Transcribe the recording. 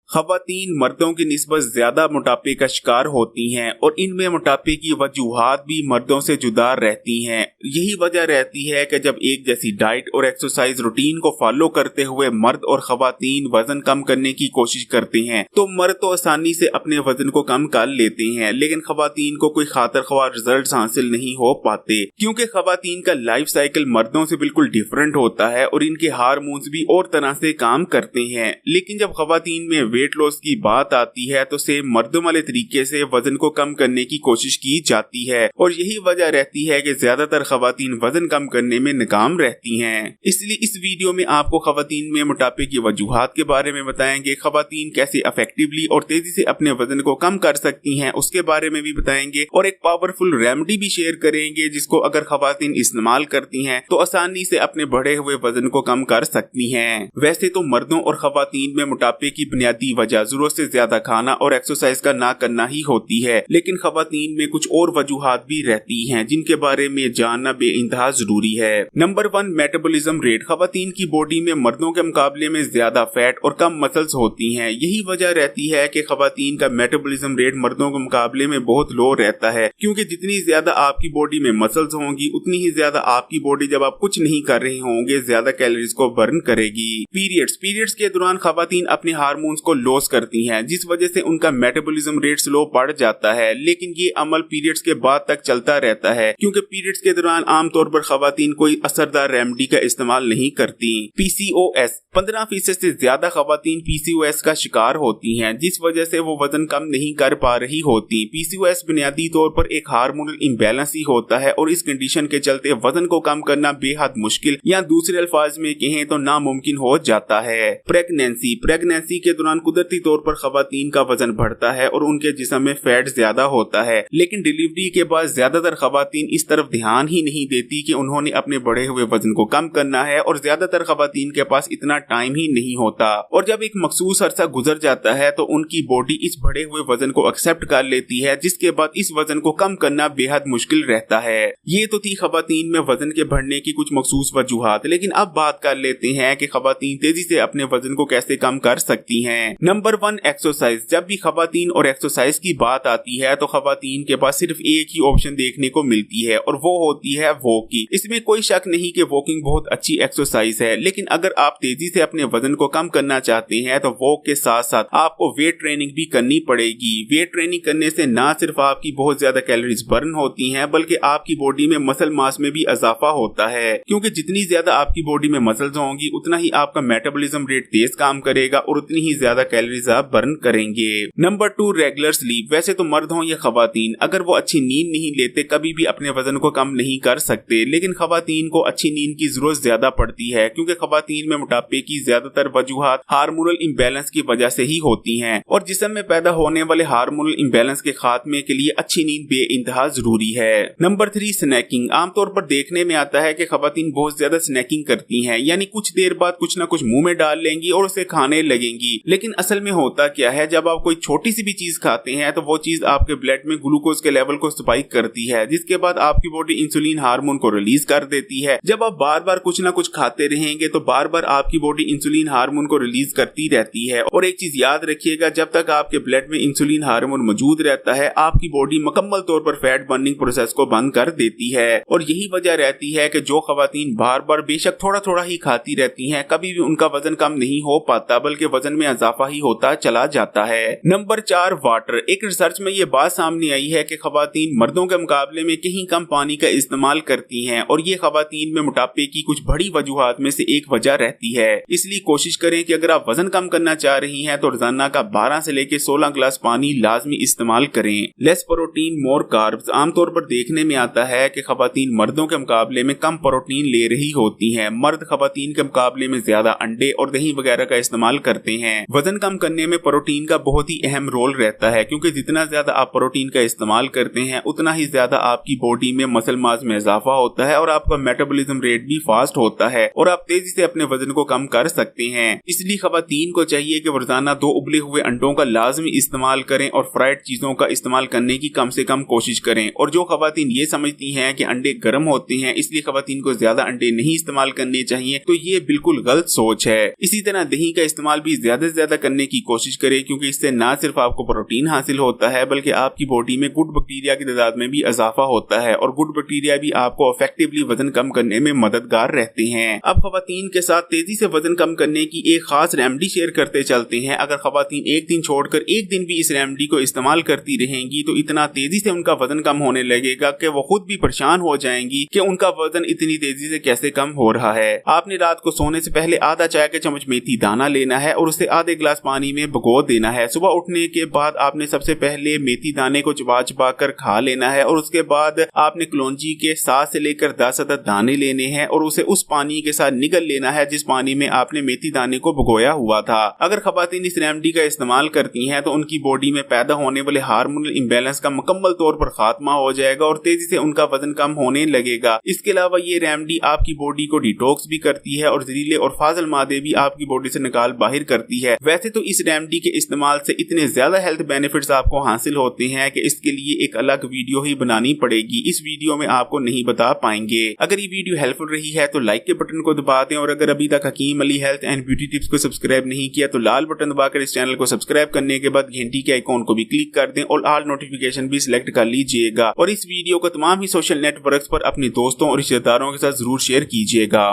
खवातीन मर्दों की निस्बत ज्यादा मोटापे का शिकार होती हैं और इनमें मोटापे की वजूहात भी मर्दों से जुदा रहती हैं। यही वजह रहती है कि जब एक जैसी डाइट और एक्सरसाइज रूटीन को फॉलो करते हुए मर्द और खवातीन वजन कम करने की कोशिश करते हैं तो मर्द तो आसानी से अपने वजन को कम कर लेते हैं, लेकिन खवातीन को कोई खातर ख्वाह रिजल्ट हासिल नहीं हो पाते क्योंकि खवातीन का लाइफ साइकिल मर्दों से बिल्कुल डिफरेंट होता है और इनके हार्मोन्स भी और तरह से काम करते हैं। लेकिन जब खवातीन में वेट लॉस की बात आती है तो सेम मर्दों वाले तरीके से वजन को कम करने की कोशिश की जाती है और यही वजह रहती है कि ज्यादातर खवातीन वजन कम करने में नाकाम रहती हैं। इसलिए इस वीडियो में आपको खवातीन में मोटापे की वजूहात के बारे में बताएंगे, खवातीन कैसे इफेक्टिवली और तेजी से अपने वजन को कम कर सकती हैं उसके बारे में भी बताएंगे और एक पावरफुल रेमेडी भी शेयर करेंगे जिसको अगर खवातीन इस्तेमाल करती हैं तो आसानी से अपने बढ़े हुए वजन को कम कर सकती हैं। वैसे तो मर्दों और खवातीन में मोटापे की बुनियादी वजह जरूरत से ज्यादा खाना और एक्सरसाइज का ना करना ही होती है, लेकिन खवातीन में कुछ और वजूहात भी रहती हैं जिनके बारे में जानना बेइंतहा जरूरी है। Number 1, metabolism rate. खवातीन की बॉडी में मर्दों के मुकाबले में ज्यादा फैट और कम मसल्स होती हैं। यही वजह रहती है कि खवातीन का मेटाबॉलिज्म रेट मर्दों के मुकाबले में बहुत लो रहता है क्योंकि जितनी ज्यादा आपकी बॉडी में मसल्स होंगी उतनी ही ज्यादा आपकी बॉडी जब आप कुछ नहीं कर रहे होंगे ज्यादा कैलोरीज को बर्न करेगी। पीरियड्स के दौरान खवातीन अपने हार्मोन्स को लॉस करती हैं जिस वजह से उनका मेटाबॉलिज्म रेट स्लो बढ़ जाता है, लेकिन ये अमल पीरियड्स के बाद तक चलता रहता है क्योंकि पीरियड्स के दौरान आमतौर पर खवातीन कोई असरदार रेमेडी का इस्तेमाल नहीं करती। पीसीओएस। 15% से ज्यादा खवातीन पीसीओएस का शिकार होती हैं जिस वजह से वो वजन कम नहीं कर पा रही होती। पीसीओएस बुनियादी तौर पर एक हार्मोनल इम्बैलेंस ही होता है और इस कंडीशन के चलते वजन को कम करना बेहद मुश्किल या दूसरे अल्फाज में कहें तो नामुमकिन हो जाता है। प्रेगनेंसी के दौरान कुदरती तौर पर खवातीन का वजन बढ़ता है और उनके जिस्म में फैट ज्यादा होता है, लेकिन डिलीवरी के बाद ज्यादातर खवातीन इस तरफ ध्यान ही नहीं देती कि उन्होंने अपने बढ़े हुए वजन को कम करना है और ज्यादातर खवातीन के पास इतना टाइम ही नहीं होता और जब एक मखसूस अरसा गुजर जाता है तो उनकी बॉडी इस बढ़े हुए वजन को एक्सेप्ट कर लेती है जिसके बाद इस वजन को कम करना बेहद मुश्किल रहता है। ये तो थी खवातीन में वजन के बढ़ने की कुछ मखसूस वजूहात, लेकिन अब बात कर लेते हैं कि खवातीन तेजी से अपने वजन को कैसे कम कर सकती हैं। Number 1, exercise. जब भी खवातीन और एक्सरसाइज की बात आती है तो खवातीन के पास सिर्फ एक ही ऑप्शन देखने को मिलती है और वो होती है वॉकिंग। इसमें कोई शक नहीं कि वॉकिंग बहुत अच्छी एक्सरसाइज है, लेकिन अगर आप तेजी से अपने वजन को कम करना चाहते हैं तो वॉक के साथ साथ आपको वेट ट्रेनिंग भी करनी पड़ेगी। वेट ट्रेनिंग करने से ना सिर्फ आपकी बहुत ज्यादा कैलोरीज बर्न होती हैं बल्कि आपकी बॉडी में मसल मास में भी इजाफा होता है क्योंकि जितनी ज्यादा आपकी बॉडी में मसल्स होंगी उतना ही आपका मेटाबॉलिज्म रेट तेज काम करेगा और उतनी ही ज्यादा कैलोरीज आप बर्न करेंगे। Number 2, regular sleep. वैसे तो मर्द हो या खवातीन अगर वो अच्छी नींद नहीं लेते कभी भी अपने वजन को कम नहीं कर सकते, लेकिन खवातीन को अच्छी नींद की जरूरत ज्यादा पड़ती है क्योंकि खवातीन में मोटापे की ज्यादातर वजूहात हार्मोनल इम्बैलेंस की वजह से ही होती हैं और जिस्म में पैदा होने वाले हार्मोनल इम्बैलेंस के खात्मे के लिए अच्छी नींद बेइंतहा जरूरी है। Number 3, snacking. आमतौर पर देखने में आता है कि खवातीन बहुत ज्यादा स्नैकिंग करती हैं, यानी कुछ देर बाद कुछ ना कुछ मुंह में डाल लेंगी और उसे खाने लगेंगी, लेकिन असल में होता क्या है जब आप कोई छोटी सी भी चीज खाते हैं तो वो चीज आपके ब्लड में ग्लूकोज के लेवल को स्पाइक करती है जिसके बाद आपकी बॉडी इंसुलिन हार्मोन को रिलीज कर देती है। जब आप बार बार कुछ ना कुछ खाते रहेंगे तो बार बार आपकी बॉडी इंसुलिन हार्मोन को रिलीज करती रहती है और एक चीज याद रखिएगा, जब तक आपके ब्लड में इंसुलिन हार्मोन मौजूद रहता है आपकी बॉडी मुकम्मल तौर पर फैट बर्निंग प्रोसेस को बंद कर देती है और यही वजह रहती है कि जो खवातीन बार बार बेशक थोड़ा थोड़ा ही खाती रहती हैं कभी भी उनका वजन कम नहीं हो पाता बल्कि वजन में इजाफा ही होता चला जाता है। Number 4, water. एक रिसर्च में ये बात सामने आई है कि खवातीन मर्दों के मुकाबले में कहीं कम पानी का इस्तेमाल करती हैं और ये खवातीन में मोटापे की कुछ बड़ी वजूहात में से एक वजह रहती है। इसलिए कोशिश करें कि अगर आप वजन कम करना चाह रही हैं तो रोजाना का 12 से लेकर 16 गिलास पानी लाजमी इस्तेमाल करें। लेस प्रोटीन मोर कार्ब्स। आमतौर पर देखने में आता है कि खवातीन मर्दों के मुकाबले में कम प्रोटीन ले रही होती हैं। मर्द खवातीन के मुकाबले में ज्यादा अंडे और दही वगैरह का इस्तेमाल करते हैं। वजन कम करने में प्रोटीन का बहुत ही अहम रोल रहता है क्योंकि जितना ज्यादा आप प्रोटीन का इस्तेमाल करते हैं उतना ही ज्यादा आपकी बॉडी में मसल मास में इजाफा होता है और आपका मेटाबॉलिज्म रेट भी फास्ट होता है और आप तेजी से अपने वजन को कम कर सकते हैं। इसलिए खवातीन को चाहिए कि रोजाना 2 उबले हुए अंडों का लाजमी इस्तेमाल करें और फ्राइड चीजों का इस्तेमाल करने की कम से कम कोशिश करें। और जो खवातीन ये समझती हैं कि अंडे गर्म होते हैं इसलिए खवातीन को ज्यादा अंडे नहीं इस्तेमाल करने चाहिए तो ये बिल्कुल गलत सोच है। इसी तरह दही का इस्तेमाल भी ज्यादा से ज्यादा करने की कोशिश करें, क्योंकि इससे ना सिर्फ आपको प्रोटीन हासिल होता है बल्कि आपकी बॉडी में गुड बैक्टीरिया की तादाद में भी इजाफा होता है और गुड बैक्टीरिया भी आपको इफेक्टिवली वजन कम करने में मददगार रहते हैं। अब खवातीन के साथ तेजी से वजन कम करने की एक खास रेमेडी शेयर करते चलते हैं। अगर खवातीन एक दिन छोड़कर एक दिन भी इस रेमेडी को इस्तेमाल करती रहेंगी तो इतना तेजी से उनका वजन कम होने लगेगा कि वो खुद भी परेशान हो जाएंगी कि उनका वजन इतनी तेजी से कैसे कम हो रहा है। आपने रात को सोने से पहले आधा चाय का चम्मच मेथी दाना लेना है और उसे आधे गिलास पानी में भिगो देना है। सुबह उठने के बाद आपने सबसे पहले मेथी दाने को चबा चबा कर खा लेना है और उसके बाद आपने कलौंजी के 7 से लेकर 10 अदद दाने लेने हैं और उसे उस पानी के साथ निगल लेना है जिस पानी में आपने मेथी दाने को भिगोया हुआ था। अगर खवातीन इस रेमेडी का इस्तेमाल करती हैं तो उनकी बॉडी में पैदा होने वाले हार्मोनल इम्बैलेंस का मुकम्मल तौर पर खात्मा हो जाएगा और तेजी से उनका वजन कम होने लगेगा। इसके अलावा ये रेमेडी आपकी बॉडी को डिटॉक्स भी करती है और जहरीले और फाजिल मादे भी आपकी बॉडी से निकाल बाहर करती है। वैसे तो इस रेमेडी के इस्तेमाल से इतने ज्यादा हेल्थ बेनिफिट्स आपको हासिल होते हैं कि इसके लिए एक अलग वीडियो ही बनानी पड़ेगी। इस वीडियो में आपको नहीं बता पाएंगे। अगर ये वीडियो हेल्पफुल रही है तो लाइक के बटन को दबा दें और अगर अभी तक Hakeem Ali health and beauty tips को सब्सक्राइब नहीं किया तो लाल बटन दबाकर इस चैनल को सब्सक्राइब करने के बाद घंटी के आइकॉन को भी क्लिक कर दें और ऑल नोटिफिकेशन भी सिलेक्ट कर लीजिएगा और इस वीडियो को तमाम ही सोशल नेटवर्क्स पर अपने दोस्तों और रिश्तेदारों के साथ जरूर शेयर कीजिएगा।